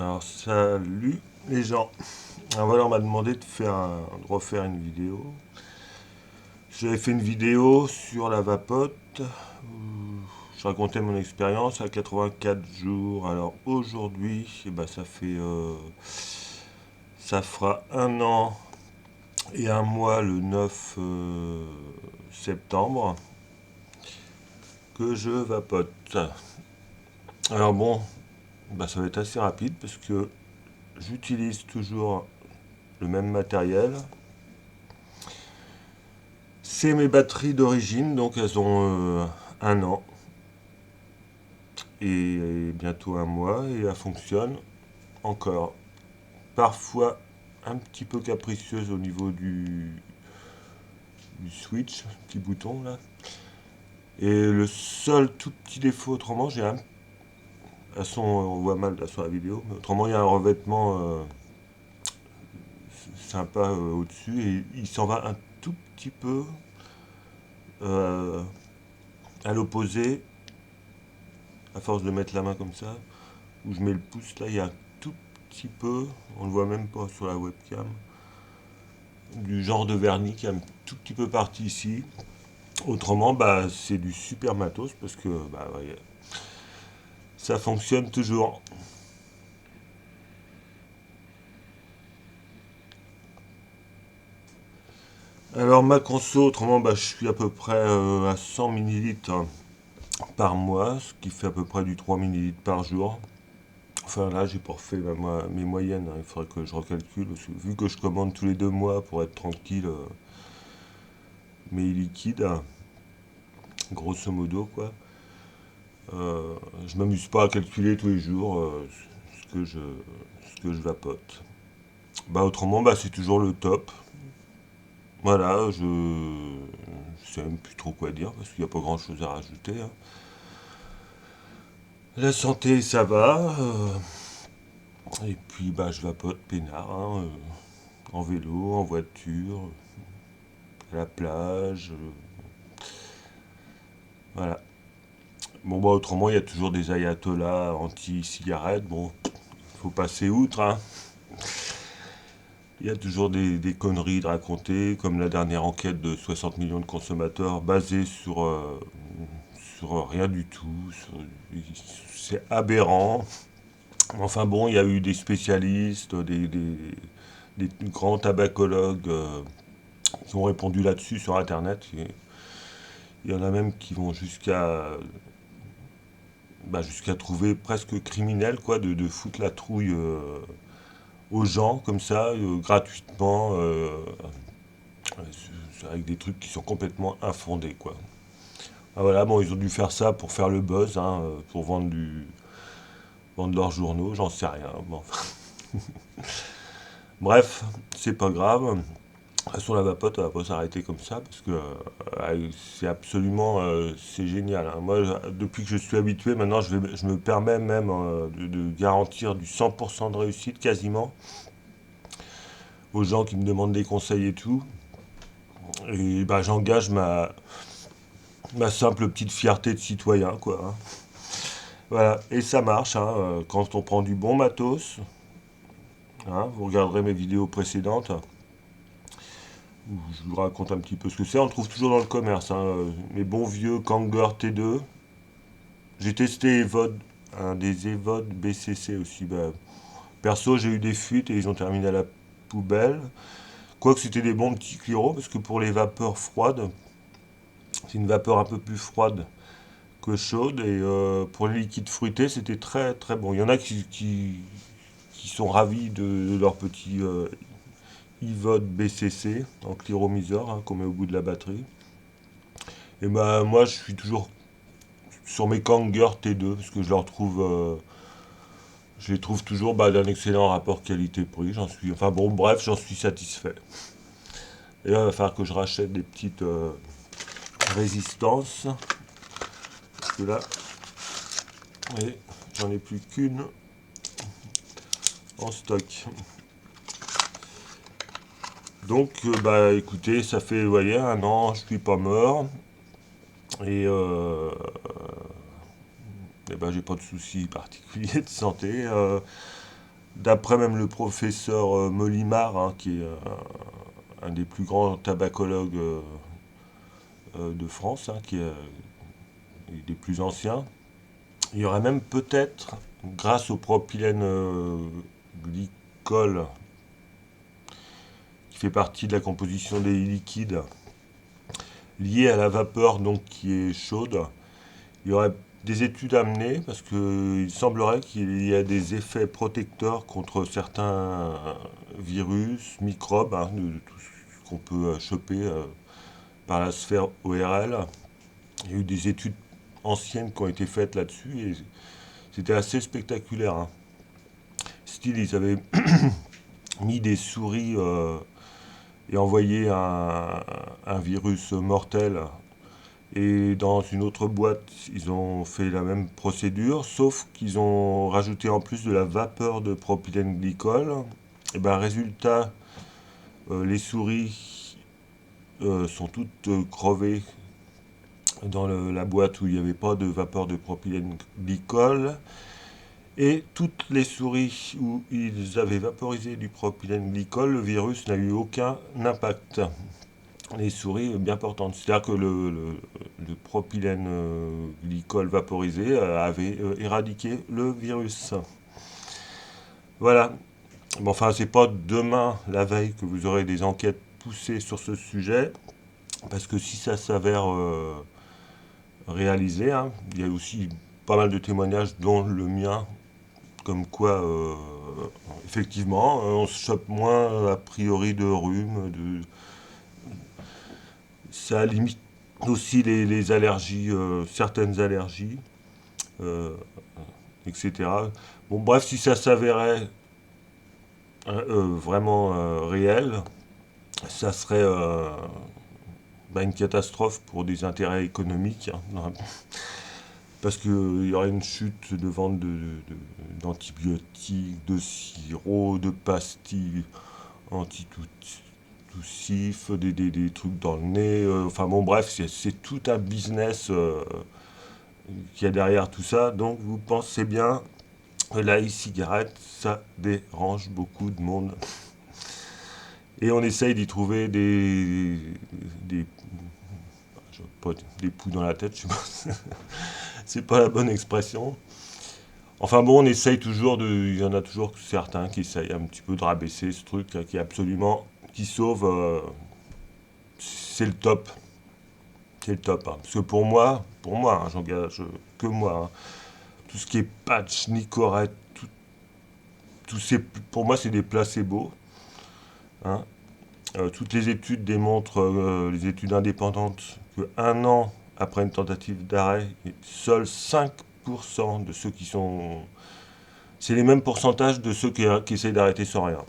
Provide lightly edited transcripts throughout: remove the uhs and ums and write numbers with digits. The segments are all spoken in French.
Alors salut les gens. Alors voilà, on m'a demandé de refaire une vidéo. J'avais fait une vidéo sur la vapote où je racontais mon expérience à 84 jours. Alors aujourd'hui, ça fera un an et un mois le 9 septembre que je vapote. Alors bon, ça va être assez rapide parce que j'utilise toujours le même matériel. C'est mes batteries d'origine, donc elles ont un an et bientôt un mois et elles fonctionnent encore. Parfois un petit peu capricieuse au niveau du switch, petit bouton là. Et le seul tout petit défaut autrement, on voit mal là sur la vidéo, mais autrement il y a un revêtement sympa au-dessus et il s'en va un tout petit peu euh, à l'opposé, à force de mettre la main comme ça, où je mets le pouce là, il y a un tout petit peu, on le voit même pas sur la webcam, du genre de vernis qui est un tout petit peu parti ici. Autrement, c'est du super matos parce que ouais, ça fonctionne toujours. Alors ma conso, autrement, je suis à peu près à 100 millilitres par mois, ce qui fait à peu près du 3 millilitres par jour. Enfin là, j'ai pas refait mes moyennes, hein. Il faudrait que je recalcule, parce que vu que je commande tous les 2 mois pour être tranquille, mes liquides, grosso modo quoi. Je m'amuse pas à calculer tous les jours ce que je, ce que je vapote. Autrement, c'est toujours le top. Voilà, je sais même plus trop quoi dire parce qu'il n'y a pas grand chose à rajouter, hein. La santé, ça va. Et puis, je vapote peinard, hein, en vélo, en voiture, à la plage. Voilà. Bon, autrement, il y a toujours des ayatollahs anti-cigarettes. Bon, faut passer outre, hein. Il y a toujours des conneries de raconter, comme la dernière enquête de 60 millions de consommateurs basée sur rien du tout. C'est aberrant. Enfin bon, il y a eu des spécialistes, des grands tabacologues qui ont répondu là-dessus sur Internet. Et il y en a même qui vont jusqu'à trouver presque criminel quoi, de foutre la trouille aux gens comme ça, gratuitement, avec des trucs qui sont complètement infondés quoi. Ah voilà, bon, ils ont dû faire ça pour faire le buzz, hein, pour vendre leurs journaux, j'en sais rien. Bon. Bref, c'est pas grave. De toute façon, la vapote, elle va pas s'arrêter comme ça parce que c'est absolument, c'est génial, hein. Moi, depuis que je suis habitué, maintenant, je me permets même de garantir du 100% de réussite quasiment aux gens qui me demandent des conseils et tout. Et j'engage ma simple petite fierté de citoyen, quoi, hein. Voilà, et ça marche, hein, quand on prend du bon matos, hein, vous regarderez mes vidéos précédentes, où je vous raconte un petit peu ce que c'est. On le trouve toujours dans le commerce, hein, mes bons vieux Kanger T2. J'ai testé Evode, des Evode BCC aussi. Perso, j'ai eu des fuites et ils ont terminé à la poubelle. Quoique c'était des bons petits Cliro, parce que pour les vapeurs froides, c'est une vapeur un peu plus froide que chaude. Et pour les liquides fruités, c'était très très bon. Il y en a qui sont ravis de leur petit Evode BCC en cliromiseur, hein, qu'on met au bout de la batterie. Et moi, je suis toujours sur mes Kanger T2 parce que je les trouve toujours d'un excellent rapport qualité-prix. Enfin bon, bref, j'en suis satisfait. Et là, il va falloir que je rachète des petites résistances. Parce que là, oui, j'en ai plus qu'une en stock. Donc, écoutez, ça fait, vous voyez, un an, je suis pas mort. Et, j'ai pas de soucis particuliers de santé. d'après même le professeur Molimar, hein, qui est un des plus grands tabacologues de France, hein, qui est des plus anciens, il y aurait même peut-être, grâce au propylène glycol, qui fait partie de la composition des liquides, lié à la vapeur donc qui est chaude, il y aurait des études à mener parce qu'il semblerait qu'il y a des effets protecteurs contre certains virus, microbes, hein, de tout ce qu'on peut choper par la sphère ORL. Il y a eu des études anciennes qui ont été faites là-dessus et c'était assez spectaculaire, hein. Style, ils avaient mis des souris et envoyé un virus mortel. Et dans une autre boîte, ils ont fait la même procédure, sauf qu'ils ont rajouté en plus de la vapeur de propylène glycol. Et ben résultat, les souris sont toutes crevées dans la boîte où il n'y avait pas de vapeur de propylène glycol. Et toutes les souris où ils avaient vaporisé du propylène glycol, le virus n'a eu aucun impact. Les souris bien portantes. C'est-à-dire que le propylène glycol vaporisé avait éradiqué le virus. Voilà. Bon, enfin, c'est pas demain, la veille, que vous aurez des enquêtes poussées sur ce sujet, parce que si ça s'avère réalisé, hein, il y a aussi pas mal de témoignages, dont le mien, comme quoi, effectivement, on se chope moins a priori de rhume, ça limite aussi les allergies, certaines allergies, euh, etc. Bon, bref, si ça s'avérait vraiment réel, ça serait une catastrophe pour des intérêts économiques, hein, parce qu'il y aurait une chute de vente d'antibiotiques, de sirops, de pastilles antitoussifs, des trucs dans le nez. Enfin bon, bref, c'est tout un business qu'il y a derrière tout ça. Donc vous pensez bien, la e-cigarette, ça dérange beaucoup de monde. Et on essaye d'y trouver des, pas des poux dans la tête, je sais pas. C'est pas la bonne expression. Enfin bon, on essaye toujours de. Il y en a toujours certains qui essayent un petit peu de rabaisser ce truc qui est absolument. Qui sauve. C'est le top. C'est le top, hein. Parce que pour moi, hein, j'engage que moi, hein, tout ce qui est patch, Nicorette, pour moi, c'est des placebos, hein. Toutes les études démontrent, les études indépendantes, que un an après une tentative d'arrêt, seuls 5% de ceux qui sont. C'est les mêmes pourcentages de ceux qui essayent d'arrêter sans rien.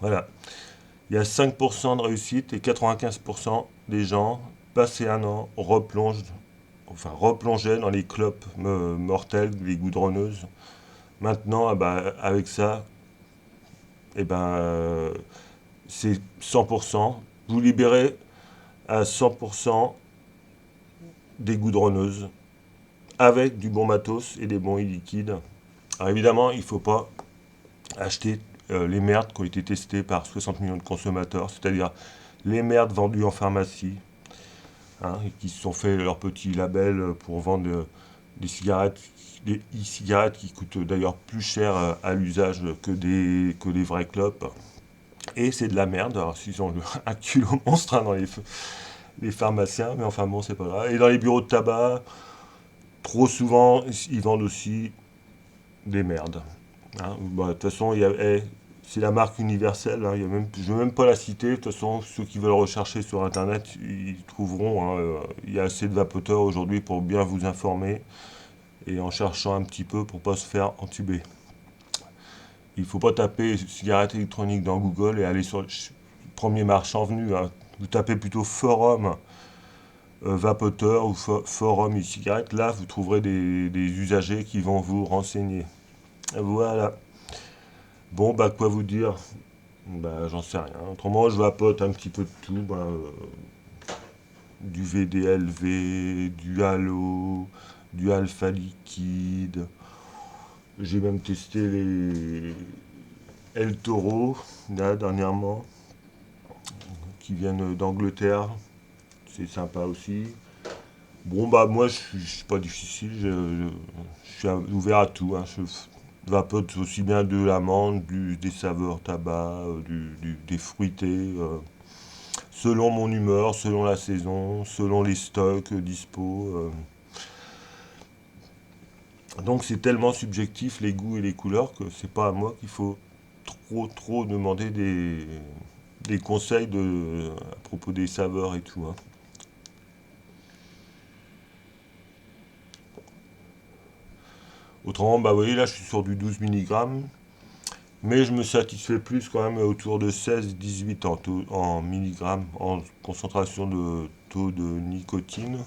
Voilà. Il y a 5% de réussite et 95% des gens, passé un an, replongeaient dans les clopes mortelles, les goudronneuses. Maintenant, avec ça, eh ben, c'est 100%. Vous libérez à 100% des goudronneuses avec du bon matos et des bons e-liquides. Alors évidemment, il ne faut pas acheter les merdes qui ont été testées par 60 millions de consommateurs, c'est-à-dire les merdes vendues en pharmacie, hein, et qui se sont fait leur petit label pour vendre des cigarettes, des e-cigarettes qui coûtent d'ailleurs plus cher à l'usage que les vraies clopes. Et c'est de la merde. Alors, s'ils ont un culot monstre, hein, dans les pharmaciens, mais enfin bon, c'est pas grave. Et dans les bureaux de tabac, trop souvent, ils vendent aussi des merdes, hein. Bah, de toute façon, c'est la marque universelle, hein, je ne vais même pas la citer. De toute façon, ceux qui veulent rechercher sur Internet, ils trouveront, hein, il y a assez de vapoteurs aujourd'hui pour bien vous informer et en cherchant un petit peu pour ne pas se faire entuber. Il ne faut pas taper cigarette électronique dans Google et aller sur le premier marchand venu, hein. Vous tapez plutôt forum vapoteur ou forum e-cigarette. Là, vous trouverez des usagers qui vont vous renseigner. Voilà. Bon, quoi vous dire? J'en sais rien. Autrement, je vapote un petit peu de tout. Du VDLV, du Halo, du Alpha Liquide, J'ai même testé les El Toro, là, dernièrement, qui viennent d'Angleterre. C'est sympa aussi. Bon, bah, moi, je suis pas difficile. Je suis ouvert à tout, hein. Je vapote aussi bien de l'amande, des saveurs tabac, des fruités, selon mon humeur, selon la saison, selon les stocks dispo. Donc, c'est tellement subjectif, les goûts et les couleurs, que c'est pas à moi qu'il faut trop demander des conseils à propos des saveurs et tout, hein. Autrement, bah, vous voyez, là, je suis sur du 12 milligrammes. Mais je me satisfais plus quand même autour de 16-18 en milligrammes, en concentration de taux de nicotine.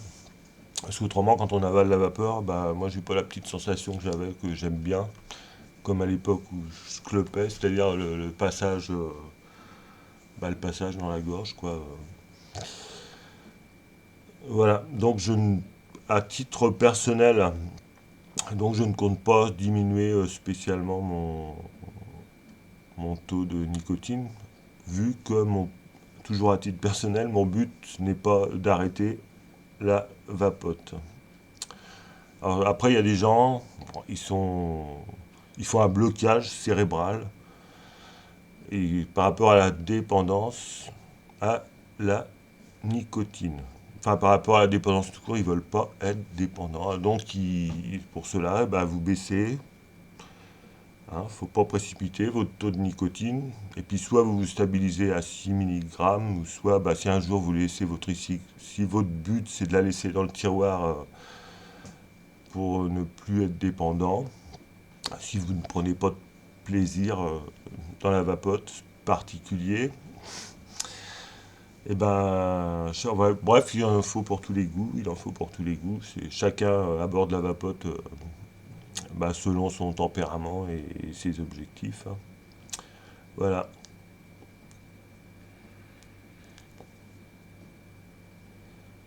Parce qu'autrement, quand on avale la vapeur, bah, moi, j'ai pas la petite sensation que j'avais, que j'aime bien, comme à l'époque où je clopais, c'est-à-dire le passage, le passage dans la gorge, quoi. Voilà, donc à titre personnel, donc je ne compte pas diminuer spécialement mon taux de nicotine, vu que toujours à titre personnel, mon but n'est pas d'arrêter la vapote. Alors après, il y a des gens, ils font un blocage cérébral et par rapport à la dépendance à la nicotine. Enfin, par rapport à la dépendance tout court, ils veulent pas être dépendants. Donc, pour cela, bah, vous baissez. Hein, faut pas précipiter votre taux de nicotine. Et puis soit vous vous stabilisez à 6 milligrammes, ou soit bah, si un jour vous laissez si votre but c'est de la laisser dans le tiroir pour ne plus être dépendant, si vous ne prenez pas de plaisir dans la vapote particulier, et ben bref, il en faut pour tous les goûts, il en faut pour tous les goûts. Chacun aborde la vapote bah, selon son tempérament et ses objectifs, hein. Voilà.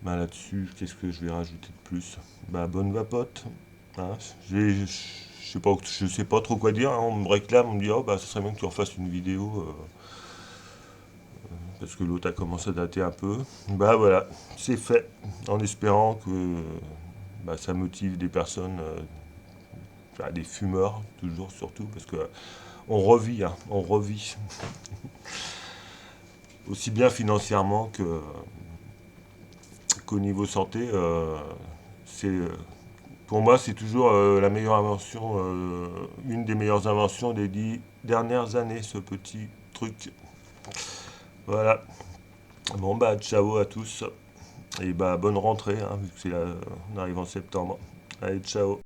Bah, là-dessus, qu'est-ce que je vais rajouter de plus? Bah, bonne vapote, hein. Je sais pas trop quoi dire, hein. On me réclame, on me dit, oh, bah, ça serait bien que tu refasses une vidéo, parce que l'autre a commencé à dater un peu. Bah, voilà, c'est fait, en espérant que bah, ça motive des personnes, enfin, des fumeurs, toujours, surtout, parce que on revit, hein, on revit, aussi bien financièrement qu'au niveau santé. C'est Pour moi, c'est toujours la meilleure invention, une des meilleures inventions des 10 dernières années, ce petit truc. Voilà. Bon, bah, ciao à tous. Et bah, bonne rentrée, hein, vu que on arrive en septembre. Allez, ciao.